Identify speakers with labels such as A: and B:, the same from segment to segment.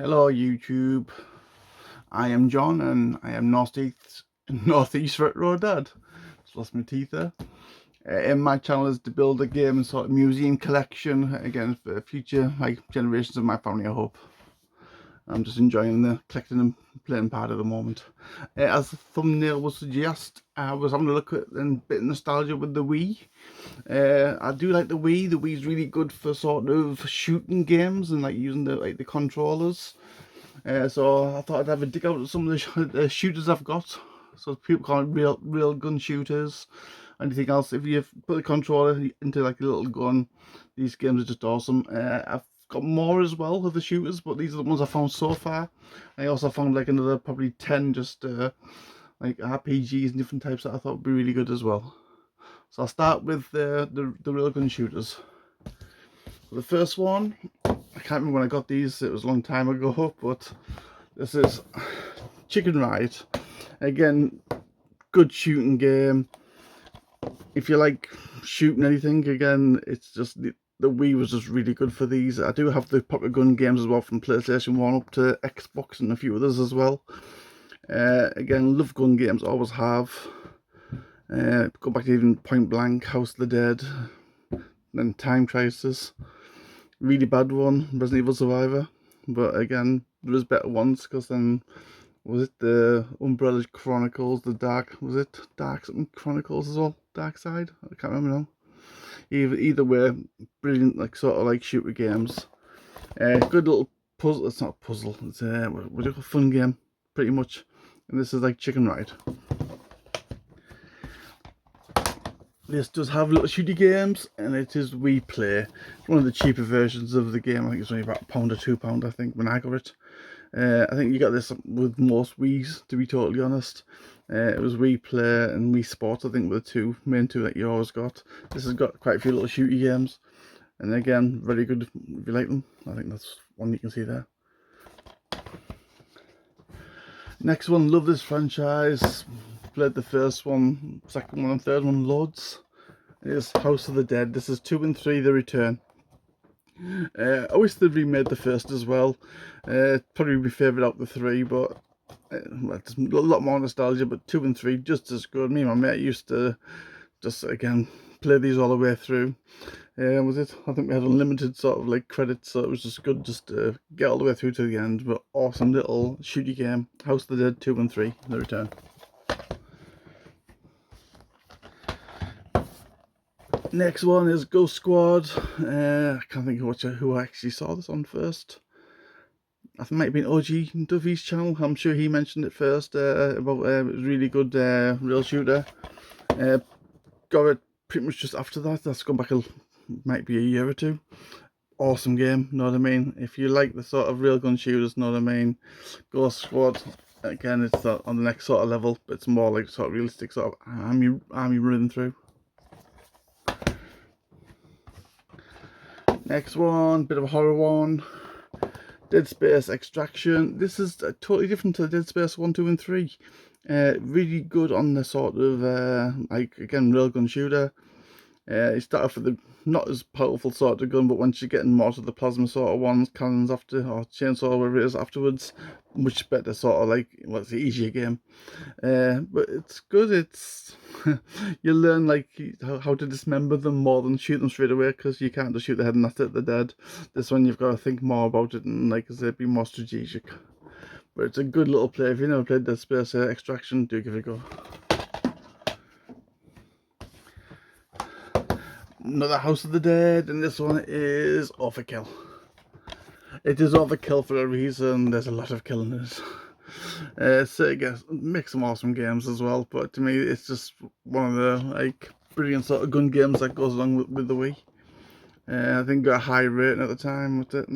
A: Hello YouTube, I am John and I am Northeast Retro Dad. Just lost my teeth there. And my channel is to build a game and sort of museum collection, again for future generations of my family, I hope. I'm just enjoying the collecting and playing part at the moment. As the thumbnail would suggest, I was having a look at and a bit of nostalgia with the Wii. I do like the Wii. The Wii's really good for sort of shooting games and like using the controllers. So I thought I'd have a dig out at some of the shooters I've got. So people call it real gun shooters. Anything else? If you put the controller into like a little gun, these games are just awesome. I've got more as well of the shooters, but these are the ones I found so far. I also found like another probably 10 just like RPGs and different types that I thought would be really good as well. So I'll start with the real gun shooters. The first one, I can't remember when I got these, it was a long time ago, but this is Chicken Ride. Again, good shooting game. If you like shooting anything, again, it's just the Wii was just really good for these. I do have the Popular Gun games as well from PlayStation 1 up to Xbox and a few others as well. Again, love gun games, always have. Go back to even Point Blank, House of the Dead, then Time Crisis. Really bad one, Resident Evil Survivor. But again, there is better ones, because then, was it the Umbrella Chronicles, was it Dark something Chronicles as well? Dark Side? I can't remember now. Either way, brilliant, like sort of like shooter games. Good little puzzle, it's not a puzzle, it's what do you call, fun game, pretty much. And this is like Chicken Ride. This does have little shooty games, and it is Wii Play. It's one of the cheaper versions of the game. I think it's only about £1 or £2, I think, when I got it. I think you got this with most Wii's, to be totally honest. It was Wii Play and Wii Sports, I think, were the main two that you always got. This has got quite a few little shooty games. And again, very good if you like them. I think that's one you can see there. Next one, love this franchise. Played the first one, second one and third one loads. It is House of the Dead. This is 2 and 3, The Return. I wish they'd remade the first as well. Probably my favourite out of the 3, but it's a lot more nostalgia. But 2 and 3 just as good. Me and my mate used to just again play these all the way through. Was it? I think we had unlimited sort of like credits, so it was just good just to get all the way through to the end. But awesome little shooty game. House of the Dead 2 and 3, The Return. Next one is Ghost Squad. I can't think of who I actually saw this on first. I think it might have been OG Duffy's channel. I'm sure he mentioned it first. About it was really good real shooter. Got it pretty much just after that. That's gone back might be a year or two. Awesome game, know what I mean? If you like the sort of real gun shooters, know what I mean? Ghost Squad, again, it's on the next sort of level, but it's more like sort of realistic sort of army running through. Next one, bit of a horror one. Dead Space Extraction. This is totally different to Dead Space 1, 2 and 3. Really good on the sort of, like, again, real gun shooter. You start off with the not as powerful sort of gun, but once you're getting more to the plasma sort of ones, cannons after, or chainsaw, whatever it is afterwards, much better sort of like, well, it's an easier game. But it's good. It's you learn like how to dismember them more than shoot them straight away, because you can't just shoot the head and that's it, they're dead. This one you've got to think more about it and, like I said, be more strategic. But it's a good little play. If you've never played Dead Space Extraction, do give it a go. Another House of the Dead, and this one is Overkill. It is Overkill for a reason. There's a lot of killing in it. Sega makes some awesome games as well, but to me it's just one of the like brilliant sort of gun games that goes along with the Wii. I think got a high rating at the time with it,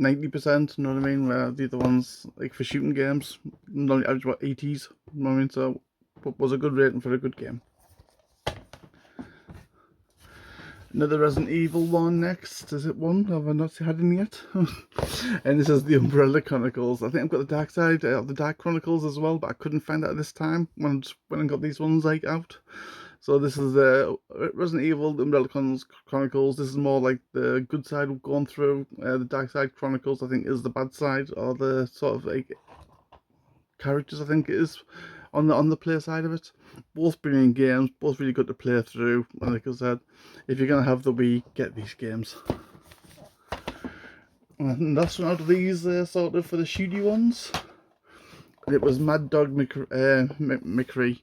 A: 90%, you know what I mean, where the other ones, like for shooting games, normally average about 80s, you know what I mean, so was a good rating for a good game. Another Resident Evil one next. Is it one? Have I not had any yet? And this is the Umbrella Chronicles. I think I've got the Dark Side of the Dark Chronicles as well, but I couldn't find that at this time when I got these ones like out. So this is Resident Evil, The Umbrella Chronicles. This is more like the good side we've gone through. The Dark Side Chronicles, I think, is the bad side, or the sort of like characters, I think it is, on the play side of it. Both brilliant games, both really good to play through. And like I said, if you're gonna have the Wii, get these games. And that's one out of these sort of for the shooty ones. It was Mad Dog McCree.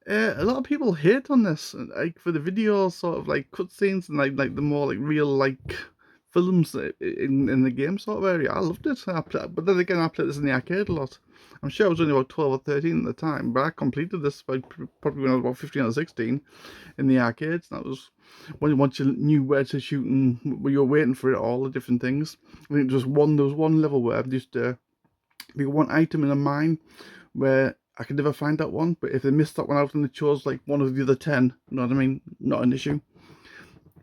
A: A lot of people hate on this, like for the video sort of like cutscenes and like the more like real like films in the game sort of area. I loved it. But then again, I played this in the arcade a lot. I'm sure I was only about 12 or 13 at the time, but I completed this by probably when I was about 15 or 16 in the arcades. That was when once you knew where to shoot and you were waiting for it, all the different things. I think there was one level where there used to be one item in a mine where I could never find that one, but if they missed that one out and they chose like one of the other 10, you know what I mean? Not an issue.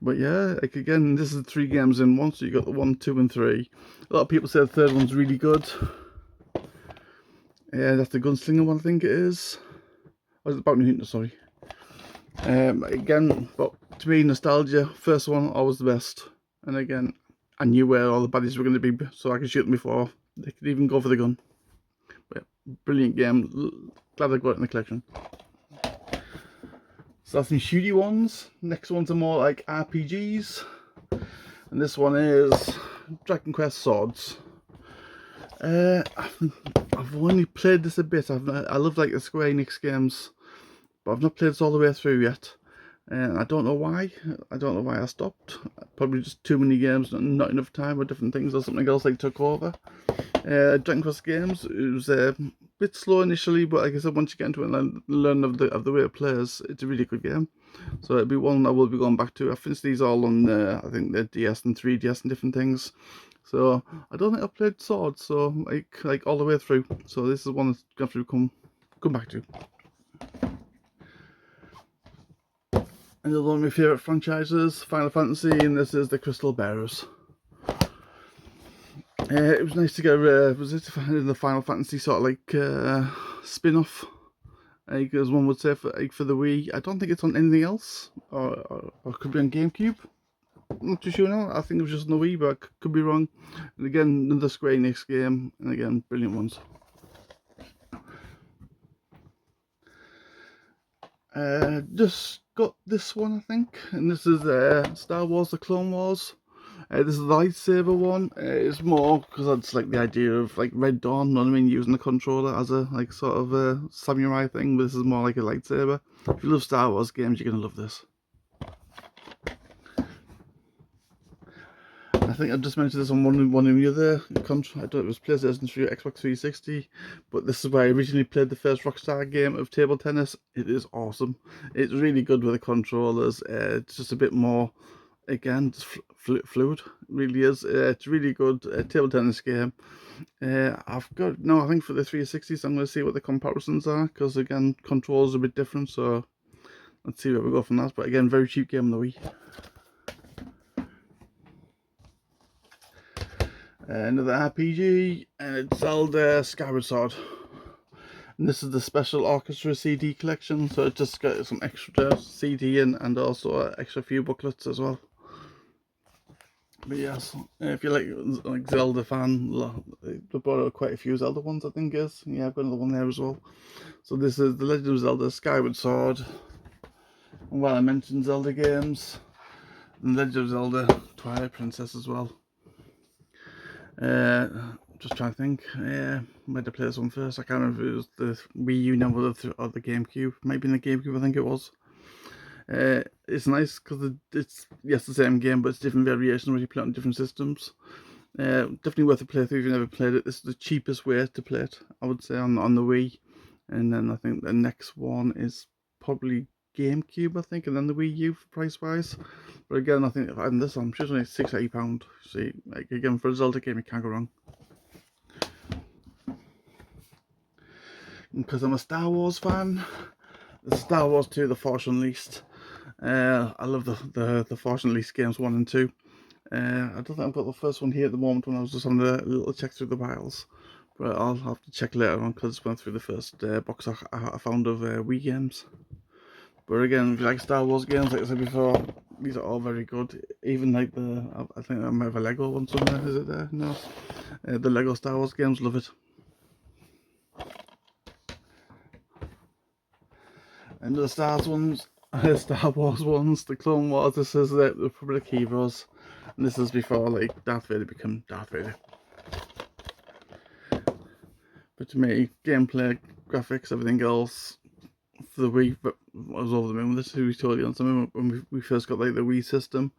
A: But yeah, like again, this is 3 games in one, so you got the 1, 2, and 3. A lot of people say the third one's really good. Yeah, that's the Gunslinger one, I think it is. Or is it Bounty Hunter, sorry. Again, but to me, nostalgia, first one, always the best. And again, I knew where all the baddies were going to be, so I could shoot them before they could even go for the gun. But brilliant game, glad I got it in the collection. So that's some shooty ones. Next ones are more like RPGs. And this one is Dragon Quest Swords. I've only played this a bit. I love like the Square Enix games, but I've not played this all the way through yet. I don't know why. I don't know why I stopped. Probably just too many games, not enough time, or different things, or something else like took over. Dragon Quest games, it was a bit slow initially, but like I said, once you get into it and learn of the way it plays, it's a really good game. So it'll be one I will be going back to. I finished these all on I think the DS and 3DS and different things. So I don't think I've played Swords, so like all the way through. So this is one that's going to come back to. Another one of my favourite franchises, Final Fantasy, and this is the Crystal Bearers. It was nice to get was it the Final Fantasy sort of like spin-off, as one would say, for the Wii. I don't think it's on anything else, or it could be on GameCube. I'm not too sure now. I think it was just on the Wii, but I could be wrong. And again, another Square Enix game, and again, brilliant ones. Just got this one, I think, and this is Star Wars: The Clone Wars. This is the lightsaber one. It's more because that's like the idea of like Red Dawn, you know what I mean, using the controller as a like sort of a samurai thing, but this is more like a lightsaber. If you love Star Wars games, you're gonna love this. I think I've just mentioned this on one of the other controls. I don't know if it was PlayStation 3 or Xbox 360, but this is where I originally played the first Rockstar game of table tennis. It is awesome. It's really good with the controllers. It's just a bit more, again, just fluid. It really is. It's really good table tennis game. I've got no. I think for the 360, so I'm going to see what the comparisons are, because again, controls are a bit different. So let's see where we go from that. But again, very cheap game on the Wii. Another RPG, and it's Zelda Skyward Sword. And this is the Special Orchestra CD collection, so it just got some extra CD and also an extra few booklets as well. But yes, if you're like Zelda fan, they brought out quite a few Zelda ones, I think is. Yeah, I've got another one there as well. So this is The Legend of Zelda Skyward Sword. And while I mentioned Zelda games, and Legend of Zelda Twilight Princess as well. Just trying to think. Where to play this one first? I can't remember if it was the Wii U now or the GameCube. Maybe in the GameCube, I think it was. It's nice because it's the same game, but it's different variations when you play it on different systems. Definitely worth a playthrough if you've never played it. This is the cheapest way to play it, I would say, on the Wii. And then I think the next one is probably GameCube, I think, and then the Wii U for price wise. But again, I think adding this on, I'm sure it's only £6-8. See, like again, for a Zelda game, you can't go wrong. Because I'm a Star Wars fan, the Star Wars 2, The Force Unleashed. I love the Force Unleashed games 1 and 2. I don't think I've got the first one here at the moment when I was just having a little check through the files. But I'll have to check later on because I just went through the first box I found of Wii games. But again, if you like Star Wars games, like I said before, these are all very good. Even like I think I might have a Lego one somewhere. Is it there? No. The Lego Star Wars games, love it. And the Star Wars ones, the Clone Wars. This is the Republic Heroes, and this is before like Darth Vader became Darth Vader. But to me, gameplay, graphics, everything else for the Wii, but I was over the moon with this. We totally on something when we first got like the Wii system.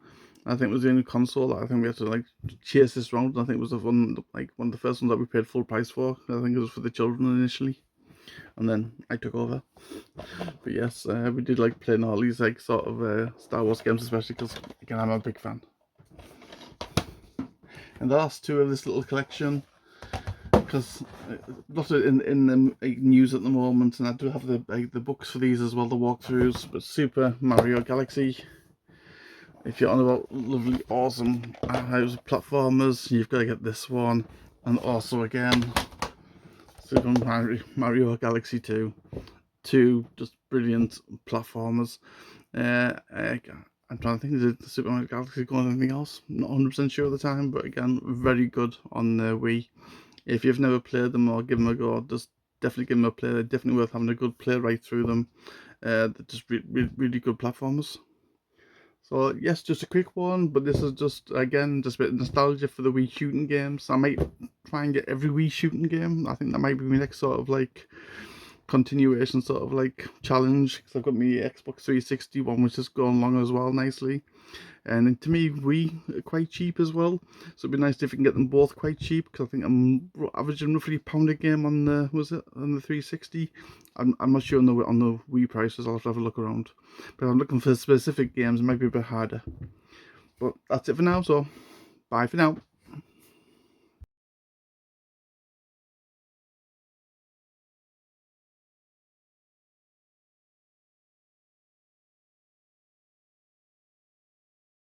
A: I think it was the only console that I think we had to like chase this round. I think it was the one of the first ones that we paid full price for. I think it was for the children initially, and then I took over. But yes, we did like playing all these like sort of Star Wars games, especially because again I'm a big fan. And the last two of this little collection, because lots of in the news at the moment, and I do have the books for these as well, the walkthroughs. But Super Mario Galaxy. If you're on about lovely, awesome platformers, you've got to get this one. And also again, Super Mario Galaxy 2. Two just brilliant platformers. I'm trying to think, did the Super Mario Galaxy go on anything else? Not 100% sure at the time, but again, very good on the Wii. If you've never played them or given them a go, just definitely give them a play. They're definitely worth having a good play right through them. They're just really good platformers. So yes, just a quick one, but this is just again just a bit of nostalgia for the Wii shooting games. I might try and get every Wii shooting game. I think that might be my next sort of like continuation sort of like challenge, because I've got my Xbox 360 one which is going along as well nicely. And to me, Wii are quite cheap as well, so it'd be nice if we can get them both quite cheap, because I think I'm averaging roughly £1 a game on the on the 360. I'm not sure on the Wii prices. I'll have to look around, but I'm looking for specific games. It might be a bit harder. But that's it for now. So bye for now.